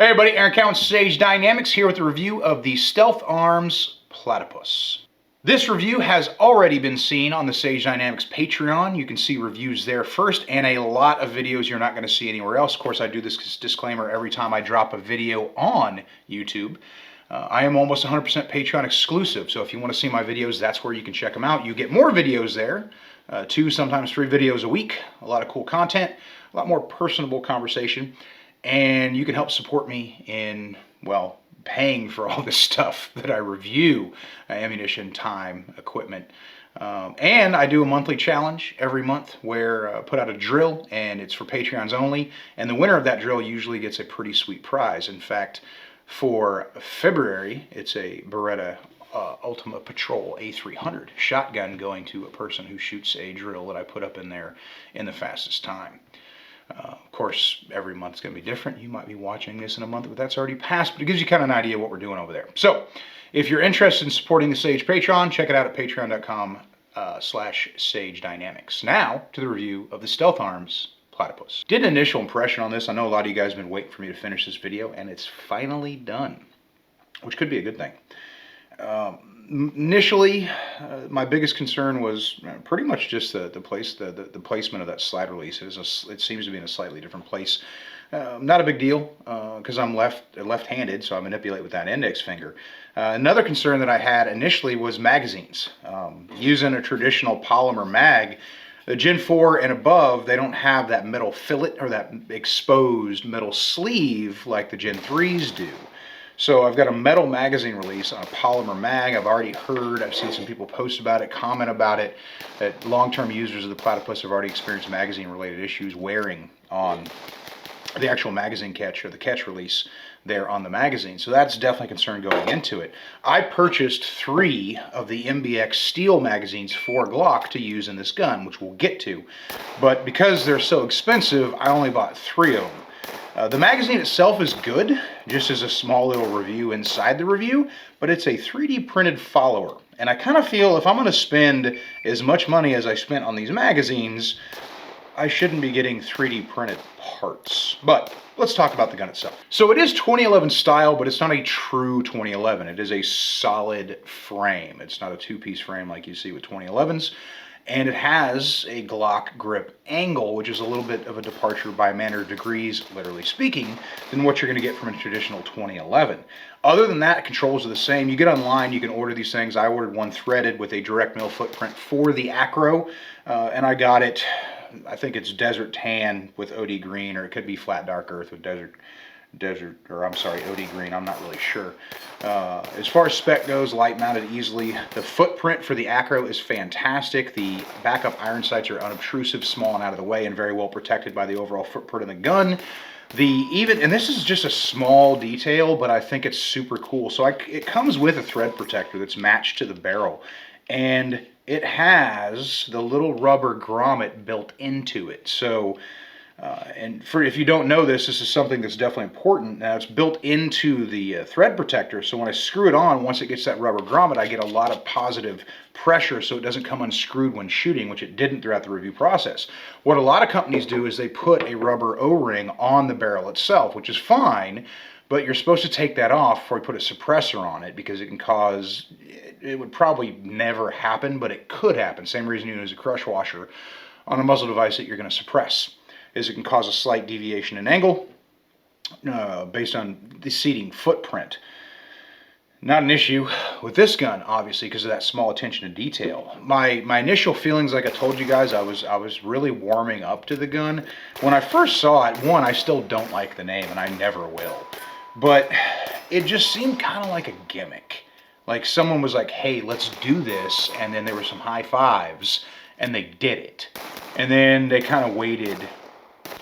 Hey everybody, Aaron Cowan, Sage Dynamics here with a review of the Stealth Arms Platypus. This review has already been seen on the Sage Dynamics Patreon. You can see reviews there first and a lot of videos you're not going to see anywhere else. Of course, I do this disclaimer every time I drop a video on YouTube. I am almost 100% Patreon exclusive, so if you want to see my videos, that's where you can check them out. You get more videos there, 2, sometimes 3 videos a week, a lot of cool content, a lot more personable conversation. And you can help support me in, well, paying for all this stuff that I review, ammunition, time, equipment. And I do a monthly challenge every month where I put out a drill, and it's for Patreons only. And the winner of that drill usually gets a pretty sweet prize. In fact, for February, it's a Beretta Ultima Patrol A300 shotgun going to a person who shoots a drill that I put up in there in the fastest time. Of course, every month's going to be different. You might be watching this in a month, but that's already passed. But it gives you kind of an idea of what we're doing over there. So, if you're interested in supporting the Sage Patreon, check it out at patreon.com/Sage Dynamics. Now, to the review of the Stealth Arms Platypus. Did an initial impression on this. I know a lot of you guys have been waiting for me to finish this video, and it's finally done, which could be a good thing. Initially, my biggest concern was pretty much just the placement of that slide release. It seems to be in a slightly different place. Not a big deal because I'm left-handed, so I manipulate with that index finger. Another concern that I had initially was magazines. Using a traditional polymer mag, the Gen 4 and above, they don't have that metal fillet or that exposed metal sleeve like the Gen 3s do. So I've got a metal magazine release on a polymer mag. I've seen some people post about it, comment about it, that long-term users of the Platypus have already experienced magazine-related issues wearing on the actual magazine catch or the catch release there on the magazine. So that's definitely a concern going into it. I purchased 3 of the MBX steel magazines for Glock to use in this gun, which we'll get to. But because they're so expensive, I only bought 3 of them. The magazine itself is good, just as a small little review inside the review, but it's a 3D printed follower. And I kind of feel if I'm going to spend as much money as I spent on these magazines, I shouldn't be getting 3D printed parts. But let's talk about the gun itself. So it is 2011 style, but it's not a true 2011. It is a solid frame. It's not a 2-piece frame like you see with 2011s. And it has a Glock grip angle, which is a little bit of a departure by a matter of degrees, literally speaking, than what you're going to get from a traditional 2011. Other than that, controls are the same. You get online, you can order these things. I ordered one threaded with a direct mill footprint for the acro, and I got it, I think it's desert tan with OD green, or it could be flat dark earth with OD green, I'm not really sure. As far as spec goes, light mounted easily. The footprint for the acro is fantastic. The backup iron sights are unobtrusive, small and out of the way, and very well protected by the overall footprint of the gun. And this is just a small detail, but I think it's super cool. So it comes with a thread protector that's matched to the barrel, and it has the little rubber grommet built into it. So if you don't know this is something that's definitely important. Now, it's built into the thread protector, so when I screw it on, once it gets that rubber grommet, I get a lot of positive pressure so it doesn't come unscrewed when shooting, which it didn't throughout the review process. What a lot of companies do is they put a rubber O-ring on the barrel itself, which is fine, but you're supposed to take that off before you put a suppressor on it because it can cause, it would probably never happen, but it could happen. Same reason you use a crush washer on a muzzle device that you're going to suppress. Is it can cause a slight deviation in angle based on the seating footprint. Not an issue with this gun, obviously, because of that small attention to detail. My initial feelings, like I told you guys, I was really warming up to the gun. When I first saw it, one, I still don't like the name, and I never will. But it just seemed kind of like a gimmick. Like someone was like, hey, let's do this, and then there were some high fives, and they did it. And then they kind of waited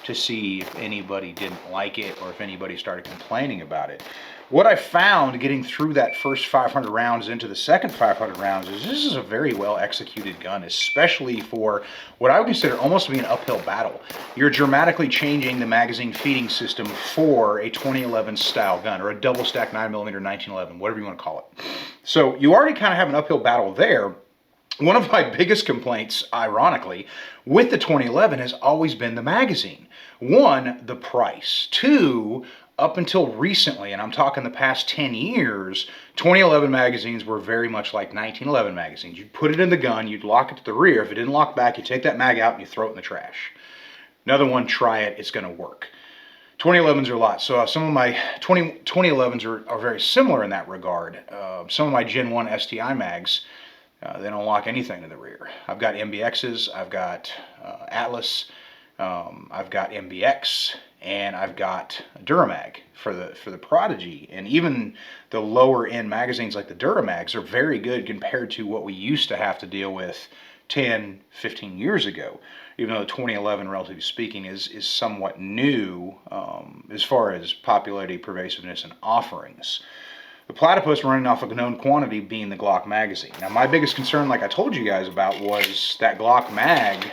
to see if anybody didn't like it or if anybody started complaining about it. What I found getting through that first 500 rounds into the second 500 rounds is this is a very well executed gun, especially for what I would consider almost to be an uphill battle. You're dramatically changing the magazine feeding system for a 2011 style gun, or a double stack 9mm 1911, whatever you want to call it. So you already kind of have an uphill battle there. One of my biggest complaints, ironically, with the 2011 has always been the magazine. One, the price. Two, up until recently, and I'm talking the past 10 years, 2011 magazines were very much like 1911 magazines. You'd put it in the gun, you'd lock it to the rear. If it didn't lock back, you take that mag out and you throw it in the trash. Another one, try it, it's going to work. 2011s are a lot. So some of my 2011s are very similar in that regard. Some of my Gen 1 STI mags, they don't lock anything to the rear. I've got MBXs, I've got Atlas, I've got MBX, and I've got Duramag for the Prodigy. And even the lower end magazines like the Duramags are very good compared to what we used to have to deal with 10, 15 years ago. Even though the 2011, relatively speaking, is somewhat new as far as popularity, pervasiveness, and offerings. The Platypus running off a known quantity being the Glock magazine. Now, my biggest concern, like I told you guys about, was that Glock mag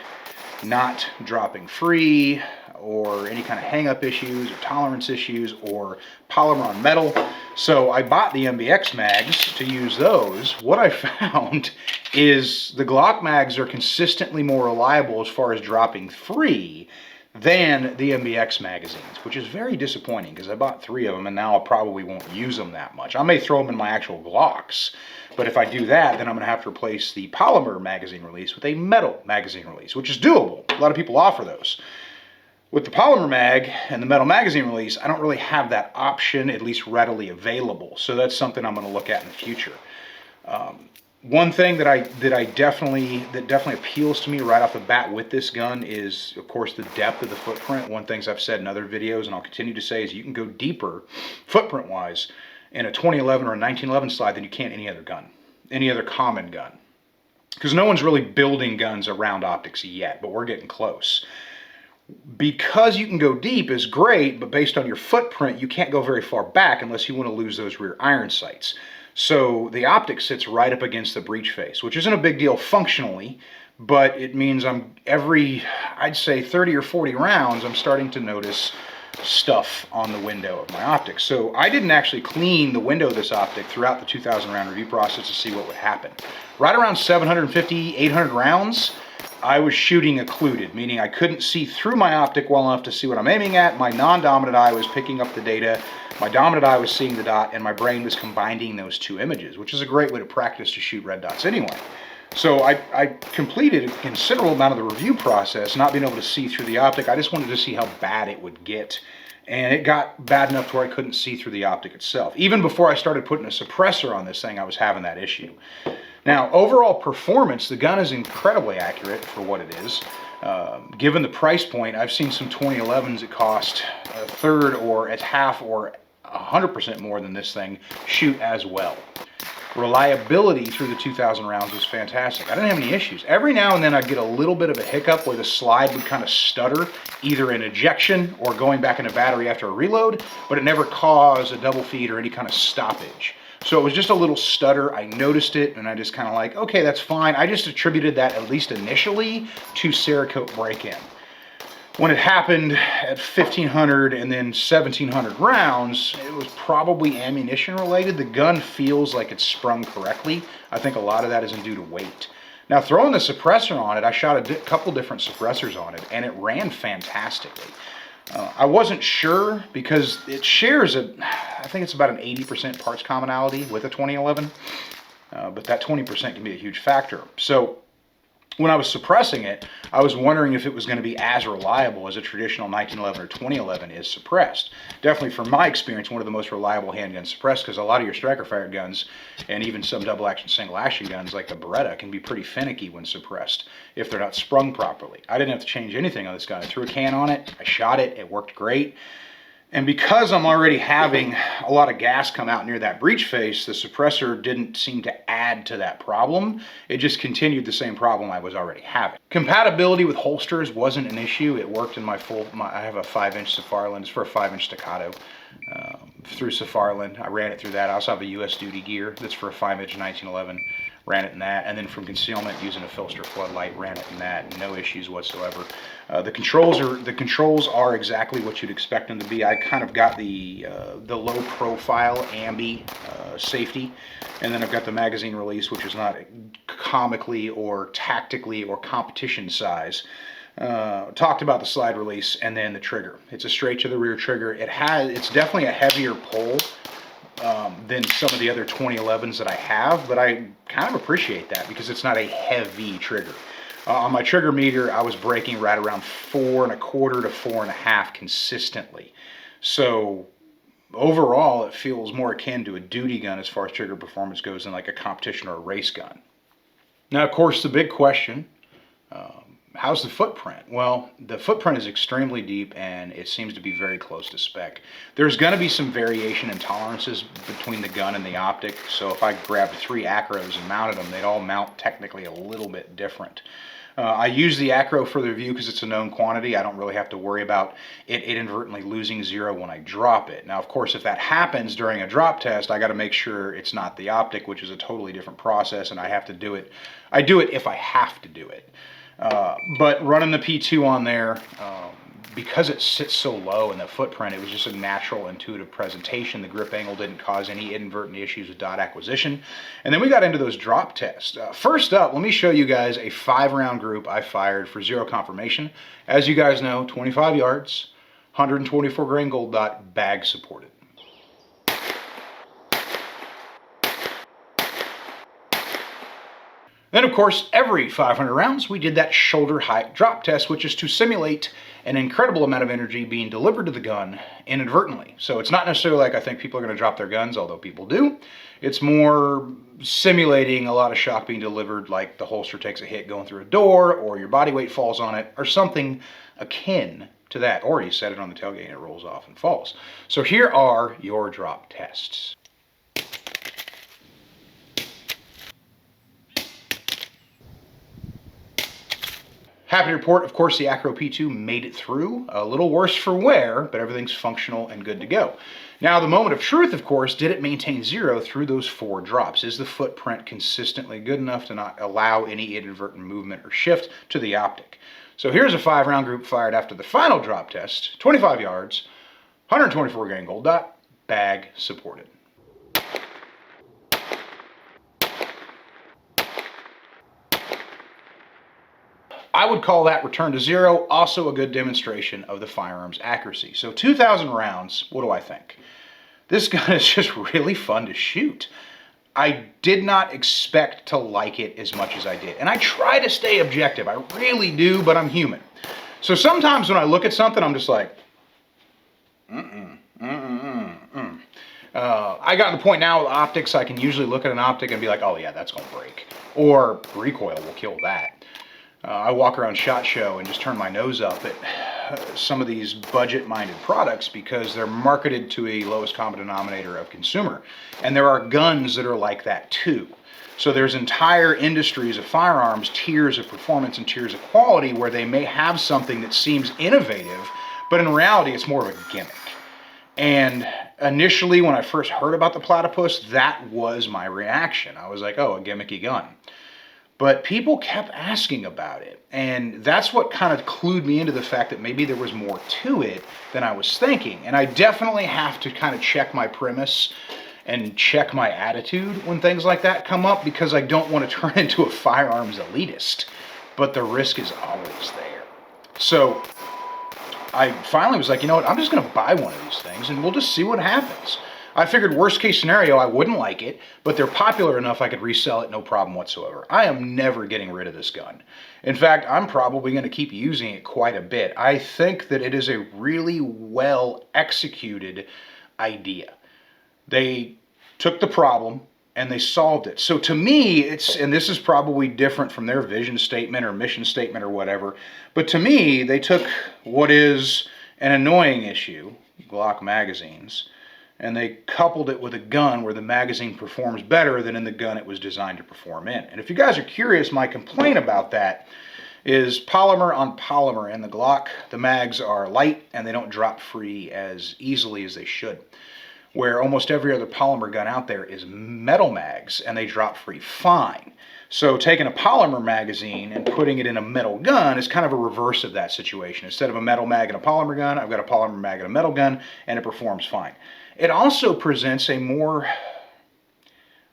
not dropping free, or any kind of hang-up issues, or tolerance issues, or polymer on metal. So I bought the MBX mags to use those. What I found is the Glock mags are consistently more reliable as far as dropping free than the MBX magazines, which is very disappointing because I bought 3 of them and now I probably won't use them that much. I may throw them in my actual Glocks, but if I do that, then I'm going to have to replace the polymer magazine release with a metal magazine release, which is doable. A lot of people offer those. With the polymer mag and the metal magazine release, I don't really have that option, at least readily available. So that's something I'm going to look at in the future. One thing that definitely appeals to me right off the bat with this gun is, of course, the depth of the footprint. One thing I've said in other videos, and I'll continue to say, is you can go deeper footprint-wise in a 2011 or a 1911 slide than you can any other gun, any other common gun. Because no one's really building guns around optics yet, but we're getting close. Because you can go deep is great, but based on your footprint, you can't go very far back unless you want to lose those rear iron sights. So the optic sits right up against the breech face, which isn't a big deal functionally, but it means I'd say 30 or 40 rounds, I'm starting to notice stuff on the window of my optic. So I didn't actually clean the window of this optic throughout the 2,000 round review process to see what would happen. Right around 750, 800 rounds, I was shooting occluded, meaning I couldn't see through my optic well enough to see what I'm aiming at. My non-dominant eye was picking up the data, my dominant eye was seeing the dot, and my brain was combining those two images, which is a great way to practice to shoot red dots anyway. So I completed a considerable amount of the review process, not being able to see through the optic. I just wanted to see how bad it would get. And it got bad enough to where I couldn't see through the optic itself. Even before I started putting a suppressor on this thing, I was having that issue. Now, overall performance, the gun is incredibly accurate for what it is. Given the price point, I've seen some 2011s that cost a third or at half or 100% more than this thing shoot as well. Reliability through the 2,000 rounds was fantastic. I didn't have any issues. Every now and then I'd get a little bit of a hiccup where the slide would kind of stutter, either in ejection or going back into battery after a reload, but it never caused a double feed or any kind of stoppage. So it was just a little stutter. I noticed it and I just kind of like, okay, that's fine. I just attributed that, at least initially, to Cerakote break-in. When it happened at 1,500 and then 1,700 rounds, it was probably ammunition related. The gun feels like it's sprung correctly. I think a lot of that is due to weight. Now, throwing the suppressor on it, I shot a couple different suppressors on it, and it ran fantastically. I wasn't sure because it shares I think it's about an 80% parts commonality with a 2011, but that 20% can be a huge factor. So when I was suppressing it, I was wondering if it was going to be as reliable as a traditional 1911 or 2011 is suppressed. Definitely, from my experience, one of the most reliable handguns suppressed, because a lot of your striker-fired guns, and even some double-action, single-action guns like the Beretta, can be pretty finicky when suppressed if they're not sprung properly. I didn't have to change anything on this gun. I threw a can on it, I shot it, it worked great. And because I'm already having a lot of gas come out near that breech face, the suppressor didn't seem to add to that problem. It just continued the same problem I was already having. Compatibility with holsters wasn't an issue. It worked in my I have a 5-inch Safarland. It's for a 5-inch staccato through Safarland. I ran it through that. I also have a US duty gear that's for a 5-inch 1911. Ran it in that, and then from concealment using a Filster floodlight, ran it in that. No issues whatsoever. The controls are exactly what you'd expect them to be. I kind of got the low profile ambi safety, and then I've got the magazine release, which is not comically or tactically or competition size. Talked about the slide release and then the trigger. It's a straight to the rear trigger. It's definitely a heavier pull than some of the other 2011s that I have, but I kind of appreciate that because it's not a heavy trigger. On my trigger meter, I was braking right around 4.25 to 4.5 consistently. So overall, it feels more akin to a duty gun as far as trigger performance goes than like a competition or a race gun. Now, of course, the big question, how's the footprint? Well, the footprint is extremely deep and it seems to be very close to spec. There's going to be some variation in tolerances between the gun and the optic. So if I grabbed 3 Acros and mounted them, they'd all mount technically a little bit different. I use the Acro for the review because it's a known quantity. I don't really have to worry about it inadvertently losing 0 when I drop it. Now, of course, if that happens during a drop test, I got to make sure it's not the optic, which is a totally different process, and I have to do it. I do it if I have to do it. But running the P2 on there, because it sits so low in the footprint, it was just a natural, intuitive presentation. The grip angle didn't cause any inadvertent issues with dot acquisition. And then we got into those drop tests. First up, let me show you guys a 5-round group I fired for 0 confirmation. As you guys know, 25 yards, 124 grain gold dot, bag supported. Then, of course, every 500 rounds, we did that shoulder height drop test, which is to simulate an incredible amount of energy being delivered to the gun inadvertently. So it's not necessarily like I think people are going to drop their guns, although people do. It's more simulating a lot of shock being delivered, like the holster takes a hit going through a door, or your body weight falls on it, or something akin to that. Or you set it on the tailgate and it rolls off and falls. So here are your drop tests. Happy to report, of course, the Acro P2 made it through. A little worse for wear, but everything's functional and good to go. Now, the moment of truth, of course, did it maintain 0 through those 4 drops? Is the footprint consistently good enough to not allow any inadvertent movement or shift to the optic? So here's a 5-round group fired after the final drop test, 25 yards, 124 grain gold dot, bag supported. I would call that return to 0 also a good demonstration of the firearm's accuracy. So 2,000 rounds, what do I think? This gun is just really fun to shoot. I did not expect to like it as much as I did. And I try to stay objective. I really do, but I'm human. So sometimes when I look at something, I'm just like, I got to the point now with optics, I can usually look at an optic and be like, oh yeah, that's going to break. Or recoil will kill that. I walk around SHOT Show and just turn my nose up at some of these budget-minded products because they're marketed to a lowest common denominator of consumer. And there are guns that are like that too. So there's entire industries of firearms, tiers of performance and tiers of quality where they may have something that seems innovative, but in reality it's more of a gimmick. And initially when I first heard about the Platypus, that was my reaction. I was like, oh, a gimmicky gun. But people kept asking about it, and that's what kind of clued me into the fact that maybe there was more to it than I was thinking. And I definitely have to kind of check my premise and check my attitude when things like that come up because I don't want to turn into a firearms elitist, but the risk is always there. So I finally was like, you know what, I'm just going to buy one of these things and we'll just see what happens. I figured worst case scenario, I wouldn't like it, but they're popular enough I could resell it no problem whatsoever. I am never getting rid of this gun. In fact, I'm probably going to keep using it quite a bit. I think that it is a really well executed idea. They took the problem and they solved it. So to me, and this is probably different from their vision statement or mission statement or whatever, but to me, they took what is an annoying issue, Glock magazines, and they coupled it with a gun where the magazine performs better than in the gun it was designed to perform in. And if you guys are curious, my complaint about that is polymer on polymer. In the Glock, the mags are light and they don't drop free as easily as they should. Where almost every other polymer gun out there is metal mags and they drop free fine. So taking a polymer magazine and putting it in a metal gun is kind of a reverse of that situation. Instead of a metal mag and a polymer gun, I've got a polymer mag and a metal gun and it performs fine. It also presents a more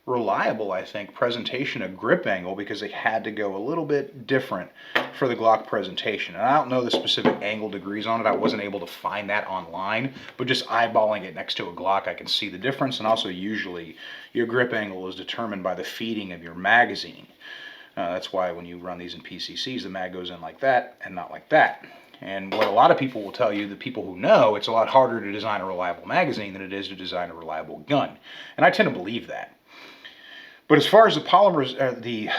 reliable, I think, presentation of grip angle, because they had to go a little bit different for the Glock presentation. And I don't know the specific angle degrees on it. I wasn't able to find that online, but just eyeballing it next to a Glock, I can see the difference. And also, usually your grip angle is determined by the feeding of your magazine. That's why when you run these in PCCs, the mag goes in like that and not like that. And what a lot of people will tell you, the people who know, it's a lot harder to design a reliable magazine than it is to design a reliable gun. And I tend to believe that. But as far as the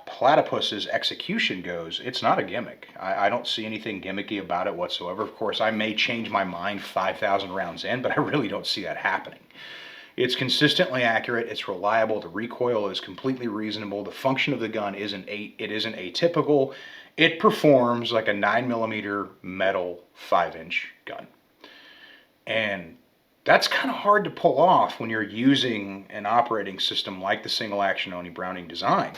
Platypus's execution goes, it's not a gimmick. I don't see anything gimmicky about it whatsoever. Of course, I may change my mind 5,000 rounds in, but I really don't see that happening. It's consistently accurate, it's reliable, the recoil is completely reasonable, the function of the gun isn't atypical. It performs like a 9mm metal 5-inch gun. And that's kind of hard to pull off when you're using an operating system like the single action Oni Browning design.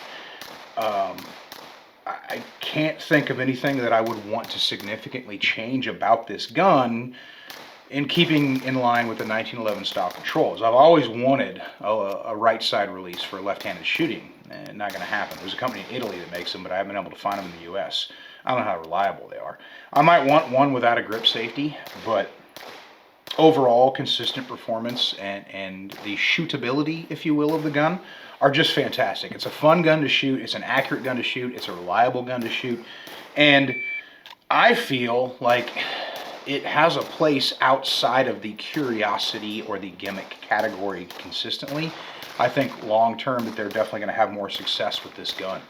I can't think of anything that I would want to significantly change about this gun in keeping in line with the 1911 style controls. I've always wanted a right side release for left-handed shooting, and not going to happen. There's a company in Italy that makes them, but I haven't been able to find them in the US. I don't know how reliable they are. I might want one without a grip safety, but overall consistent performance and the shootability, if you will, of the gun are just fantastic. It's a fun gun to shoot, it's an accurate gun to shoot, it's a reliable gun to shoot, and I feel like it has a place outside of the curiosity or the gimmick category consistently. I think long term that they're definitely going to have more success with this gun.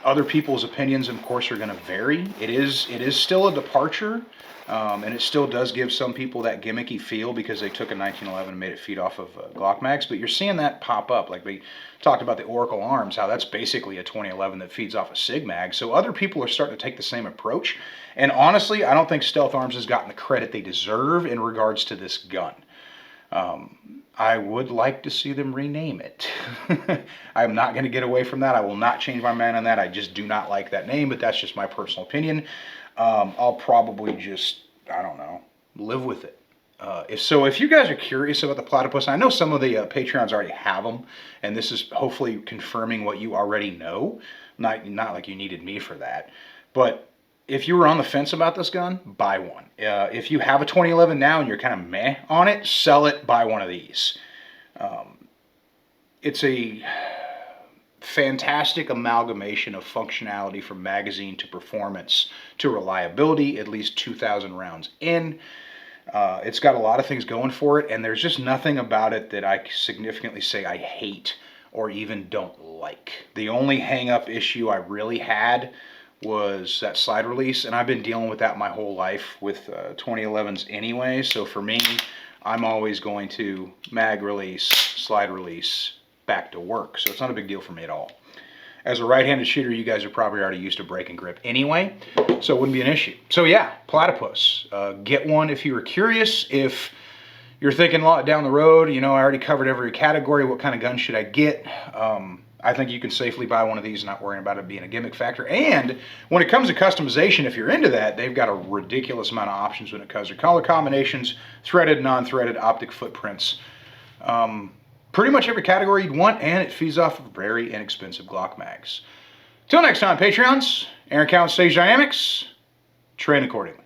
Other people's opinions, of course, are going to vary. It is still a departure, and it still does give some people that gimmicky feel because they took a 1911 and made it feed off of Glock mags. But you're seeing that pop up. Like we talked about the Oracle Arms, how that's basically a 2011 that feeds off a Sig mag. So other people are starting to take the same approach. And honestly, I don't think Stealth Arms has gotten the credit they deserve in regards to this gun. I would like to see them rename it. I'm not going to get away from that. I will not change my mind on that. I just do not like that name, but that's just my personal opinion. I'll probably just, I don't know, live with it. If you guys are curious about the Platypus, I know some of the Patreons already have them, and this is hopefully confirming what you already know. Not like you needed me for that. But if you were on the fence about this gun, buy one. If you have a 2011 now and you're kind of meh on it, sell it, buy one of these. It's a fantastic amalgamation of functionality from magazine to performance to reliability, at least 2,000 rounds in. It's got a lot of things going for it, and there's just nothing about it that I significantly say I hate or even don't like. The only hang-up issue I really had was that slide release, and I've been dealing with that my whole life with 2011s anyway. So for me, I'm always going to mag release, slide release, back to work. So it's not a big deal for me at all. As a right-handed shooter, you guys are probably already used to break and grip anyway, so it wouldn't be an issue. So yeah, Platypus. Get one if you were curious. If you're thinking down the road, you know, I already covered every category, what kind of gun should I get? I think you can safely buy one of these and not worrying about it being a gimmick factor. And when it comes to customization, if you're into that, they've got a ridiculous amount of options when it comes to color combinations, threaded, non-threaded, optic footprints. Pretty much every category you'd want, and it feeds off of very inexpensive Glock mags. Till next time, Patreons, Aaron Cowan, Stage Dynamics, train accordingly.